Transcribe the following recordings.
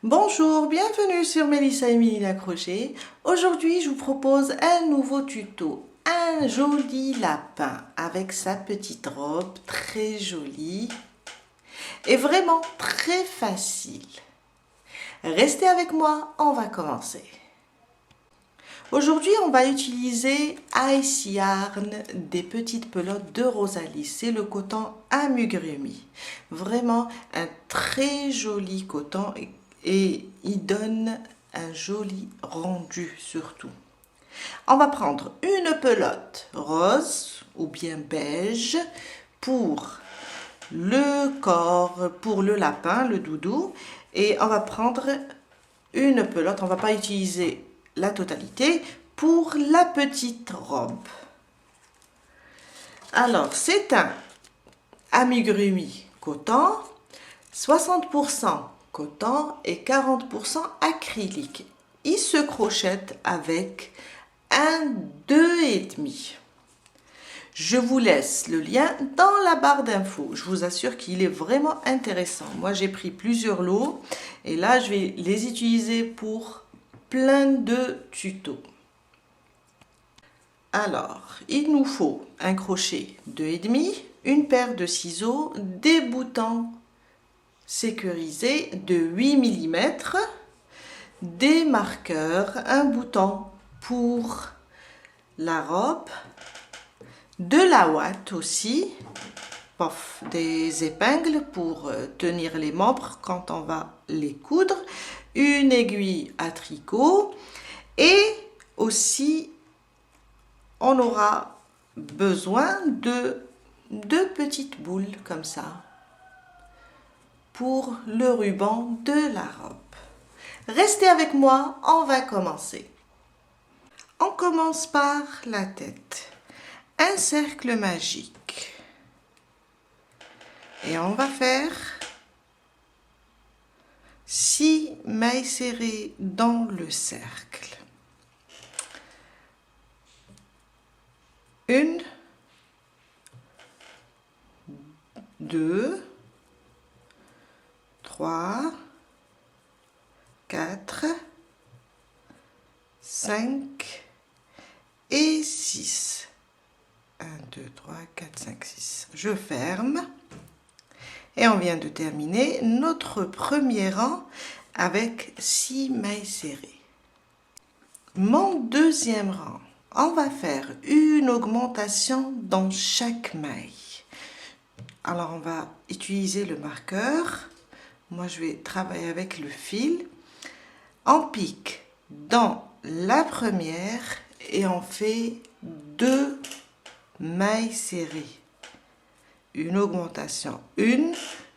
Bonjour, bienvenue sur Mélissa et Mélina Crochet. Aujourd'hui, je vous propose un nouveau tuto. Un joli lapin avec sa petite robe très jolie et vraiment très facile. Restez avec moi, on va commencer. Aujourd'hui, on va utiliser Ice Yarn des petites pelotes de Rosalie. C'est le coton amigurumi. Vraiment un très joli coton et il donne un joli rendu surtout. On va prendre une pelote rose ou bien beige pour le corps, pour le lapin, le doudou. Et on va prendre une pelote, on ne va pas utiliser la totalité, pour la petite robe. Alors, c'est un amigurumi coton, 60% coton et 40% acrylique. Il se crochette avec un 2,5. Je vous laisse le lien dans la barre d'infos. Je vous assure qu'il est vraiment intéressant. Moi, j'ai pris plusieurs lots et là, je vais les utiliser pour plein de tutos. Alors, il nous faut un crochet 2,5, une paire de ciseaux, des boutons sécurisés de 8 mm, des marqueurs, un bouton pour la robe, de la ouate aussi, des épingles pour tenir les membres quand on va les coudre, une aiguille à tricot et aussi on aura besoin de 2 petites boules comme ça pour le ruban de la robe. Restez avec moi, on va commencer. On commence par la tête. Un cercle magique. Et on va faire 6 mailles serrées dans le cercle. 1, 2, 3, 4, 5 et 6. 1, 2, 3, 4, 5, 6. Je ferme. Et on vient de terminer notre premier rang avec 6 mailles serrées. Mon deuxième rang, on va faire une augmentation dans chaque maille. Alors on va utiliser le marqueur. Moi je vais travailler avec le fil. On pique dans la première et on fait 2 mailles serrées. Une augmentation, une,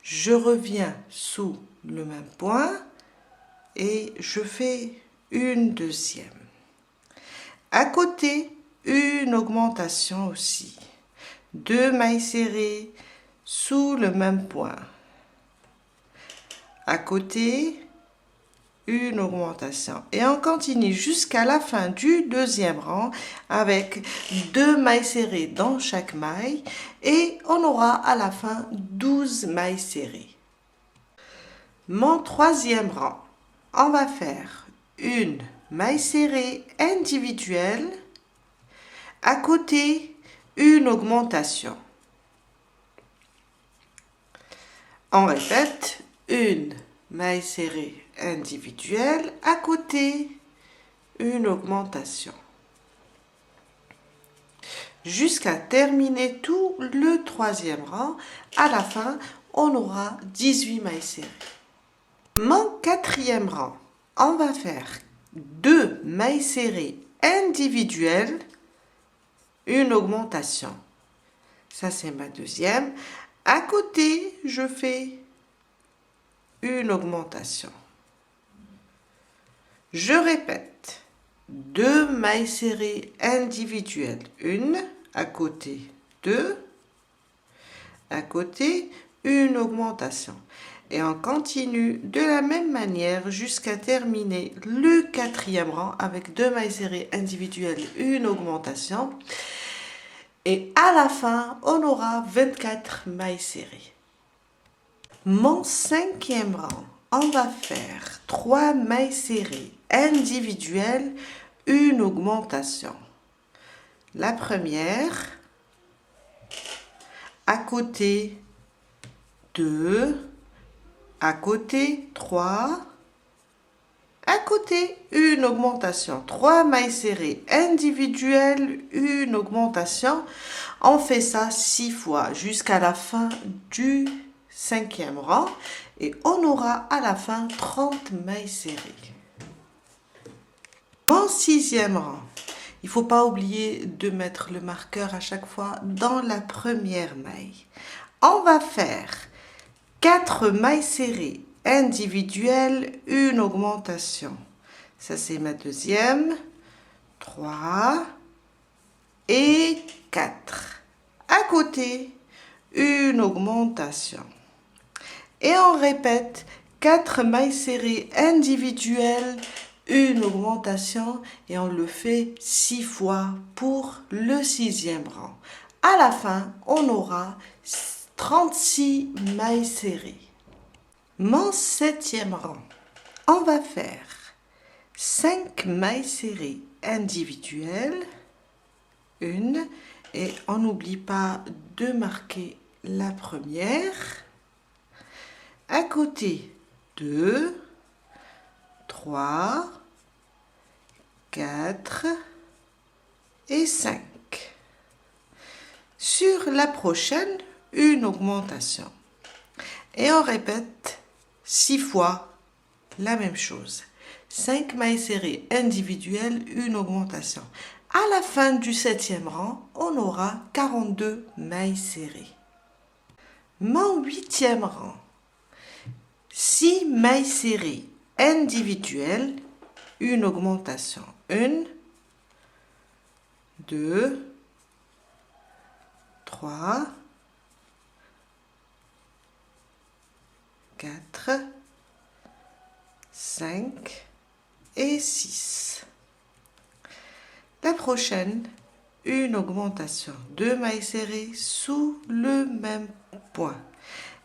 je reviens sous le même point et je fais une deuxième. À côté, une augmentation aussi. 2 mailles serrées sous le même point. À côté, une augmentation. Et on continue jusqu'à la fin du deuxième rang avec 2 mailles serrées dans chaque maille et on aura à la fin 12 mailles serrées. Mon troisième rang, on va faire une maille serrée individuelle, à côté une augmentation. On répète, une maille serrée individuelle, à côté une augmentation. Jusqu'à terminer tout le troisième rang, à la fin, on aura 18 mailles serrées. Mon quatrième rang, on va faire 2 mailles serrées individuelles, une augmentation. Ça, c'est ma deuxième. À côté, je fais une augmentation. Je répète, 2 mailles serrées individuelles, une, à côté 2, à côté une augmentation. Et on continue de la même manière jusqu'à terminer le quatrième rang avec 2 mailles serrées individuelles, une augmentation. Et à la fin, on aura 24 mailles serrées. Mon cinquième rang, on va faire 3 mailles serrées individuelles, une augmentation. La première, à côté 2, à côté 3, à côté une augmentation. 3 mailles serrées individuelles, une augmentation. On fait ça 6 fois jusqu'à la fin du 5e rang et on aura à la fin 30 mailles serrées. En 6e rang, il ne faut pas oublier de mettre le marqueur à chaque fois dans la première maille. On va faire 4 mailles serrées individuelles, une augmentation. Ça c'est ma deuxième, 3 et 4. À côté, une augmentation. Et on répète 4 mailles serrées individuelles, une augmentation et on le fait 6 fois pour le 6e rang. À la fin, on aura 36 mailles serrées. Mon 7e rang, on va faire 5 mailles serrées individuelles, une, et on n'oublie pas de marquer la première. À côté, 2, 3, 4 et 5. Sur la prochaine, une augmentation. Et on répète 6 fois la même chose. 5 mailles serrées individuelles, une augmentation. À la fin du 7e rang, on aura 42 mailles serrées. Mon 8e rang, 6 mailles serrées individuelles, une augmentation. 1, 2, 3, 4, 5 et 6. La prochaine, une augmentation. 2 mailles serrées sous le même point.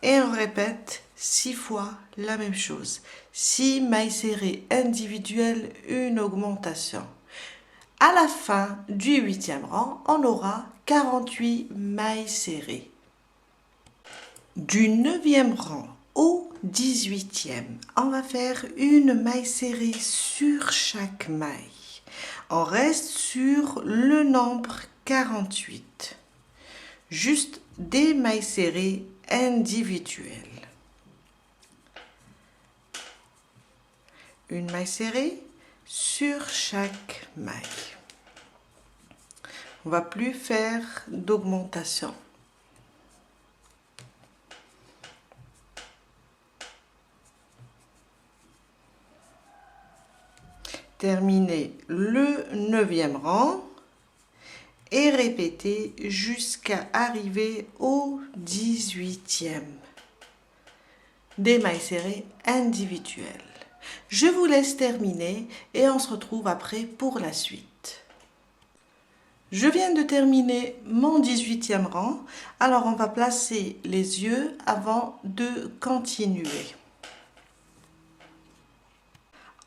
Et on répète 6 fois la même chose. 6 mailles serrées individuelles, une augmentation. À la fin du 8e rang, on aura 48 mailles serrées. Du 9e rang au 18e, on va faire une maille serrée sur chaque maille. On reste sur le nombre 48. Juste des mailles serrées individuelles. Une maille serrée sur chaque maille. On ne va plus faire d'augmentation. Terminez le 9e rang et répétez jusqu'à arriver au 18e. Des mailles serrées individuelles. Je vous laisse terminer et on se retrouve après pour la suite. Je viens de terminer mon 18e rang, alors on va placer les yeux avant de continuer.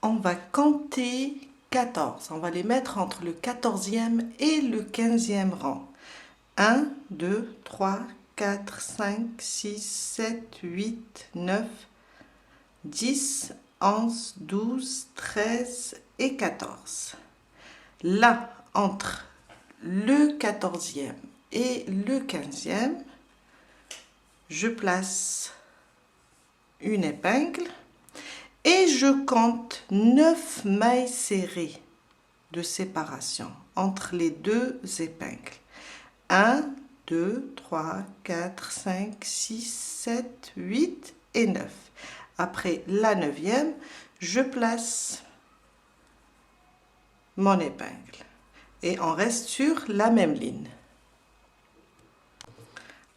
On va compter 14. On va les mettre entre le 14e et le 15e rang. 1, 2, 3, 4, 5, 6, 7, 8, 9, 10, 11, 12, 13 et 14. Là, entre le 14e et le 15e, je place une épingle. Et je compte 9 mailles serrées de séparation entre les deux épingles. 1, 2, 3, 4, 5, 6, 7, 8 et 9. Après la 9e, je place mon épingle. Et on reste sur la même ligne.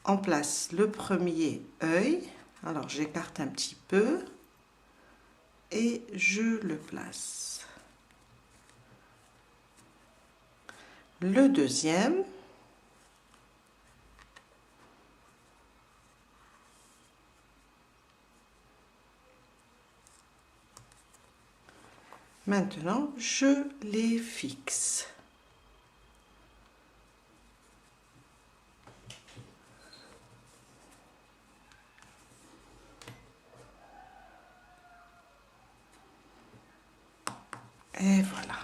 On place le premier œil. Alors j'écarte un petit peu. Et je le place. Le deuxième. Maintenant, je les fixe. Et voilà.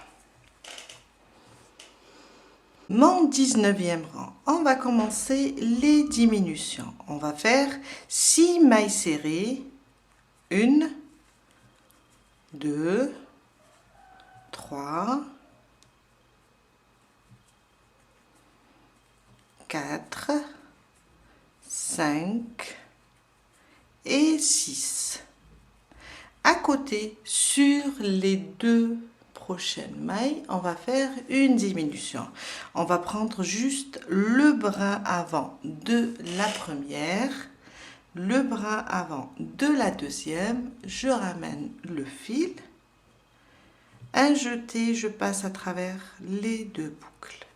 Mon 19e rang, on va commencer les diminutions. On va faire 6 mailles serrées, 1, 2, 3, 4, 5 et 6. À côté, sur les deux prochaines mailles, on va faire une diminution. On va prendre juste le brin avant de la première, le brin avant de la deuxième, je ramène le fil, un jeté, je passe à travers les deux boucles.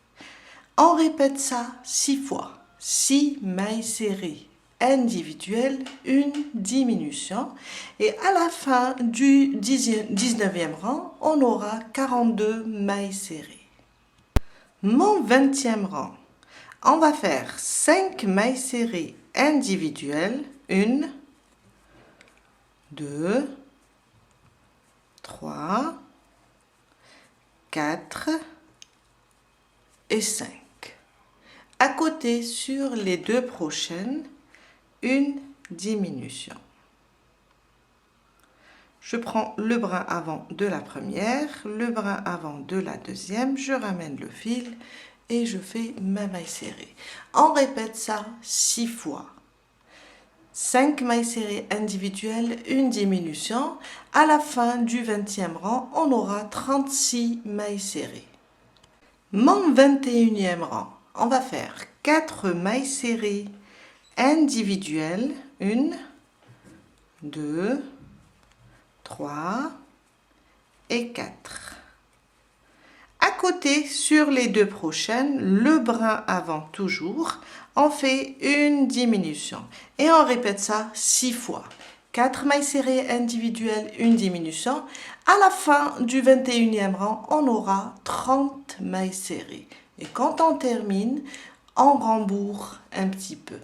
On répète ça 6 fois, 6 mailles serrées individuelles, une diminution, et à la fin du 19e rang, on aura 42 mailles serrées. Mon 20e rang, on va faire 5 mailles serrées individuelles, 1, 2, 3, 4 et 5. À côté, sur les deux prochaines, une diminution. Je prends le brin avant de la première, le brin avant de la deuxième, je ramène le fil et je fais ma maille serrée. On répète ça 6 fois. 5 mailles serrées individuelles, une diminution. À la fin du 20e rang, on aura 36 mailles serrées. Mon 21e rang, on va faire 4 mailles serrées individuelles, 1, 2, 3 et 4. À côté, sur les deux prochaines, le brin avant toujours, on fait une diminution. Et on répète ça 6 fois. 4 mailles serrées individuelles, une diminution. À la fin du 21e rang, on aura 30 mailles serrées. Et quand on termine, on rembourre un petit peu.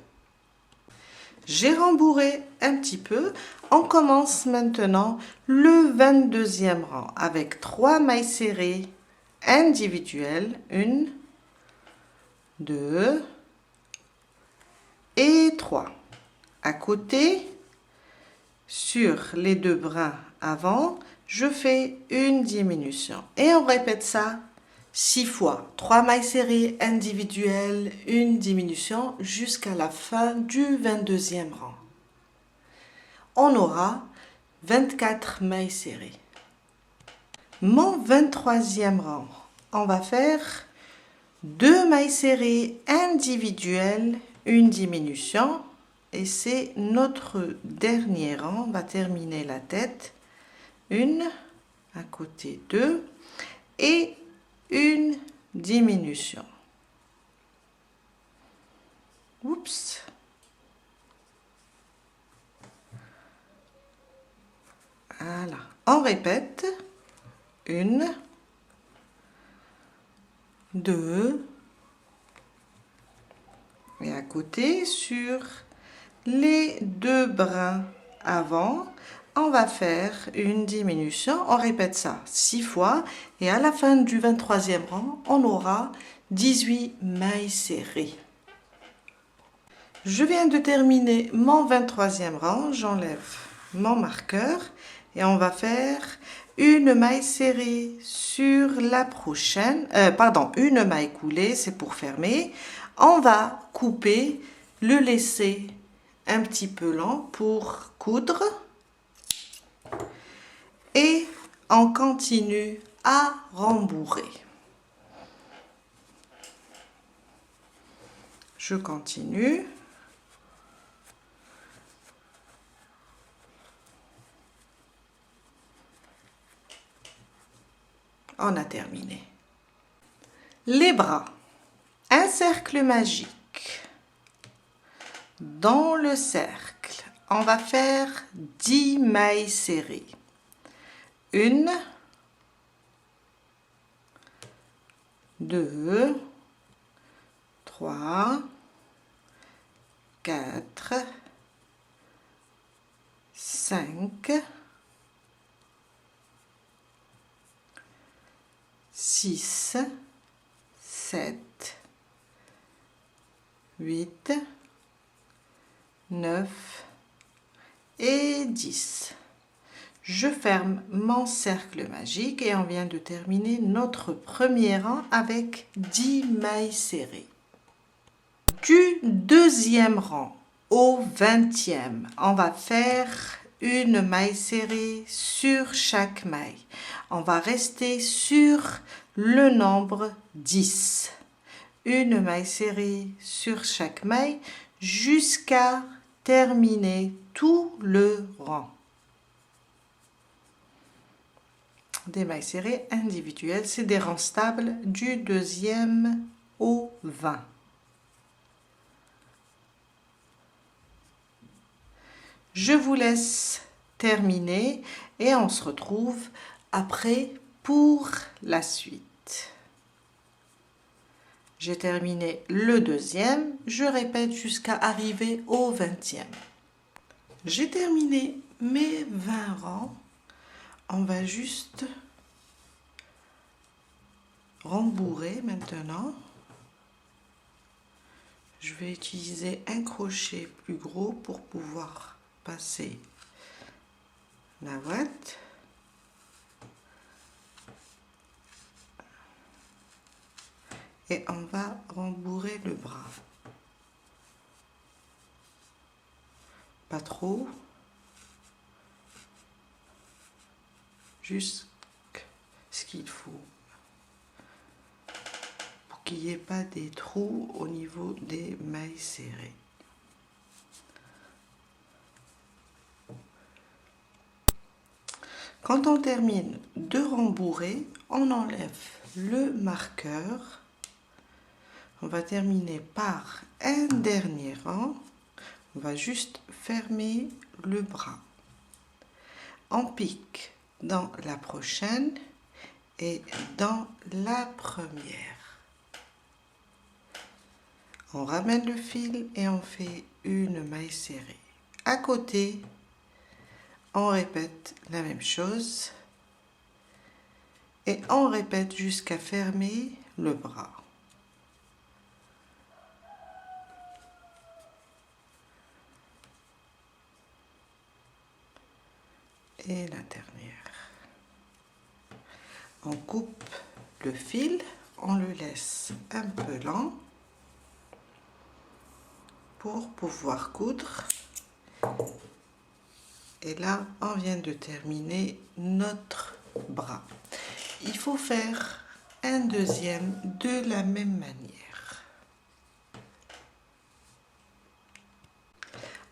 J'ai rembourré un petit peu. On commence maintenant le 22e rang avec 3 mailles serrées individuelles, 1, 2 et 3. À côté, sur les deux brins avant, je fais une diminution. Et on répète ça 6 fois. 3 mailles serrées individuelles, une diminution jusqu'à la fin du 22e rang. On aura 24 mailles serrées. Mon 23e rang, on va faire 2 mailles serrées individuelles, une diminution. Et c'est notre dernier rang. On va terminer la tête. Une, à côté 2 et une diminution. Oups. Voilà. On répète. 1, 2 et à côté sur les deux brins avant, on va faire une diminution. On répète ça 6 fois et à la fin du 23e rang, on aura 18 mailles serrées. Je viens de terminer mon 23e rang, j'enlève mon marqueur et on va faire une maille serrée sur la prochaine, une maille coulée, c'est pour fermer. On va couper, le laisser un petit peu lent pour coudre et on continue à rembourrer. Je continue. On a terminé. Les bras. Un cercle magique. Dans le cercle, on va faire 10 mailles serrées. 1, 2, 3, 4, 5, 6, 7, 8, 9 et 10. Je ferme mon cercle magique et on vient de terminer notre premier rang avec 10 mailles serrées. Du deuxième rang au 20e, on va faire une maille serrée sur chaque maille. On va rester sur le nombre 10. Une maille serrée sur chaque maille jusqu'à terminer tout le rang. Des mailles serrées individuelles, c'est des rangs stables du deuxième au 20. Je vous laisse terminer et on se retrouve après pour la suite. J'ai terminé le deuxième, je répète jusqu'à arriver au 20e. J'ai terminé mes 20 rangs. On va juste rembourrer maintenant. Je vais utiliser un crochet plus gros pour pouvoir passer la boîte. Et on va rembourrer le bras. Pas trop. Juste ce qu'il faut. Pour qu'il n'y ait pas des trous au niveau des mailles serrées. Quand on termine de rembourrer, on enlève le marqueur. On va terminer par un dernier rang. On va juste fermer le bras. On pique dans la prochaine et dans la première. On ramène le fil et on fait une maille serrée. À côté, on répète la même chose et on répète jusqu'à fermer le bras. Et la dernière. On coupe le fil, on le laisse un peu lent pour pouvoir coudre. Et là, on vient de terminer notre bras. Il faut faire un deuxième de la même manière.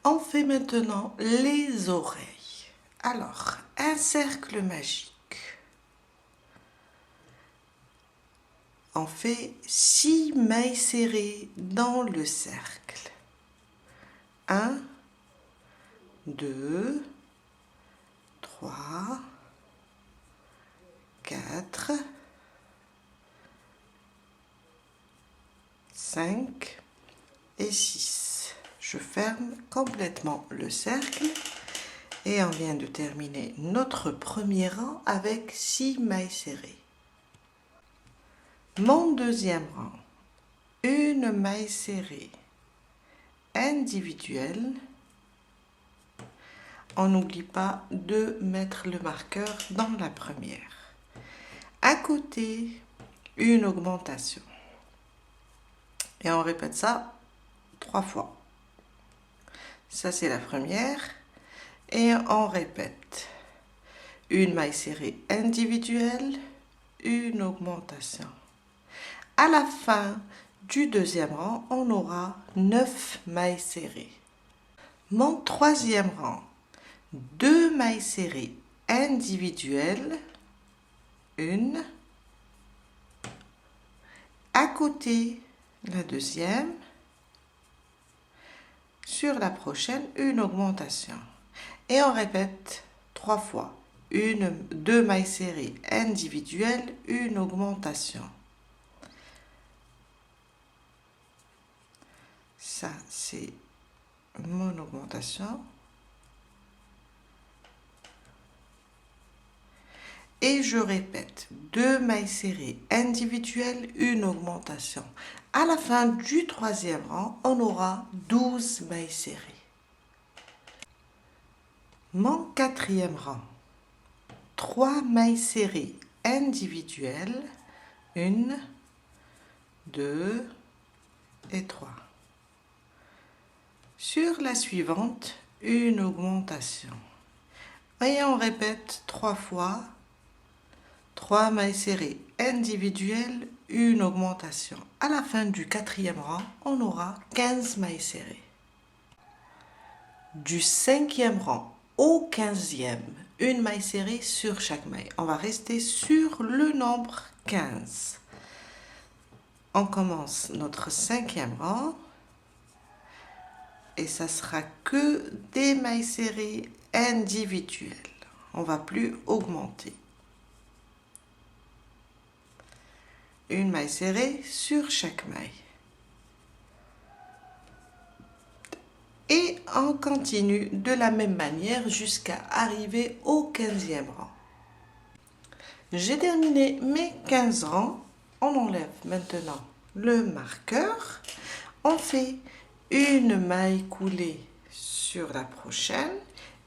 On fait maintenant les oreilles. Alors, un cercle magique. On fait 6 mailles serrées dans le cercle. 1, 2, 3, 4, 5 et 6. Je ferme complètement le cercle et on vient de terminer notre premier rang avec 6 mailles serrées. Mon deuxième rang, une maille serrée individuelle. On n'oublie pas de mettre le marqueur dans la première. À côté, une augmentation. Et on répète ça 3 fois. Ça, c'est la première. Et on répète une maille serrée individuelle, une augmentation. À la fin du deuxième rang, on aura 9 mailles serrées. Mon troisième rang, 2 mailles serrées individuelles, une, à côté la deuxième, sur la prochaine une augmentation et on répète 3 fois, 2 mailles serrées individuelles, une augmentation. Ça, c'est mon augmentation. Et je répète, 2 mailles serrées individuelles, une augmentation. À la fin du 3e rang, on aura 12 mailles serrées. Mon 4e rang, 3 mailles serrées individuelles, 1, 2 et 3. Sur la suivante, une augmentation. Et on répète 3 fois. 3 mailles serrées individuelles, une augmentation. À la fin du 4e rang, on aura 15 mailles serrées. Du 5e rang au 15e, une maille serrée sur chaque maille. On va rester sur le nombre 15. On commence notre 5e rang et ça sera que des mailles serrées individuelles. On ne va plus augmenter. Une maille serrée sur chaque maille. Et on continue de la même manière jusqu'à arriver au 15e rang. J'ai terminé mes 15 rangs. On enlève maintenant le marqueur. On fait une maille coulée sur la prochaine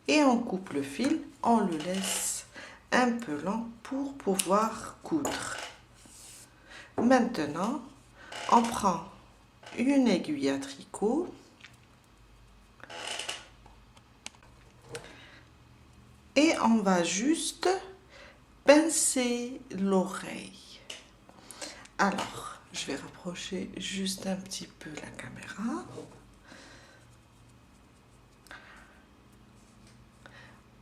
et on coupe le fil. On le laisse un peu lent pour pouvoir coudre. Maintenant, on prend une aiguille à tricot et on va juste pincer l'oreille. Alors, je vais rapprocher juste un petit peu la caméra.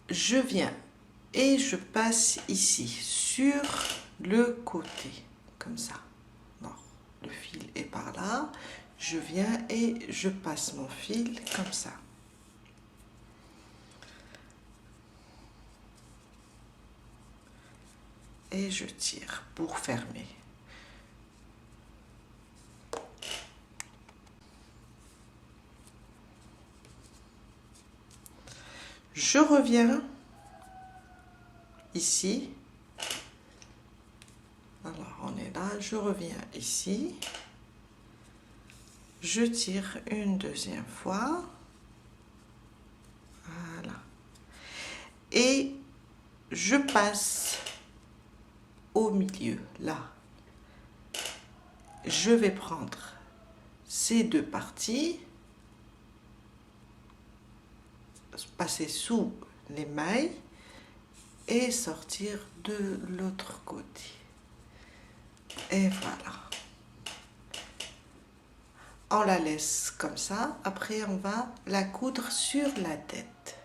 Je viens et je passe ici sur le côté, comme ça. Bon, le fil est par là. Je viens et je passe mon fil comme ça. Et je tire pour fermer. Je reviens ici. Alors, on est là, je reviens ici. Je tire une deuxième fois. Voilà. Et je passe au milieu, là. Je vais prendre ces deux parties, passer sous les mailles et sortir de l'autre côté. Et voilà. On la laisse comme ça. Après, on va la coudre sur la tête.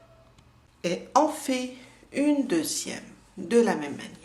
Et on fait une deuxième de la même manière.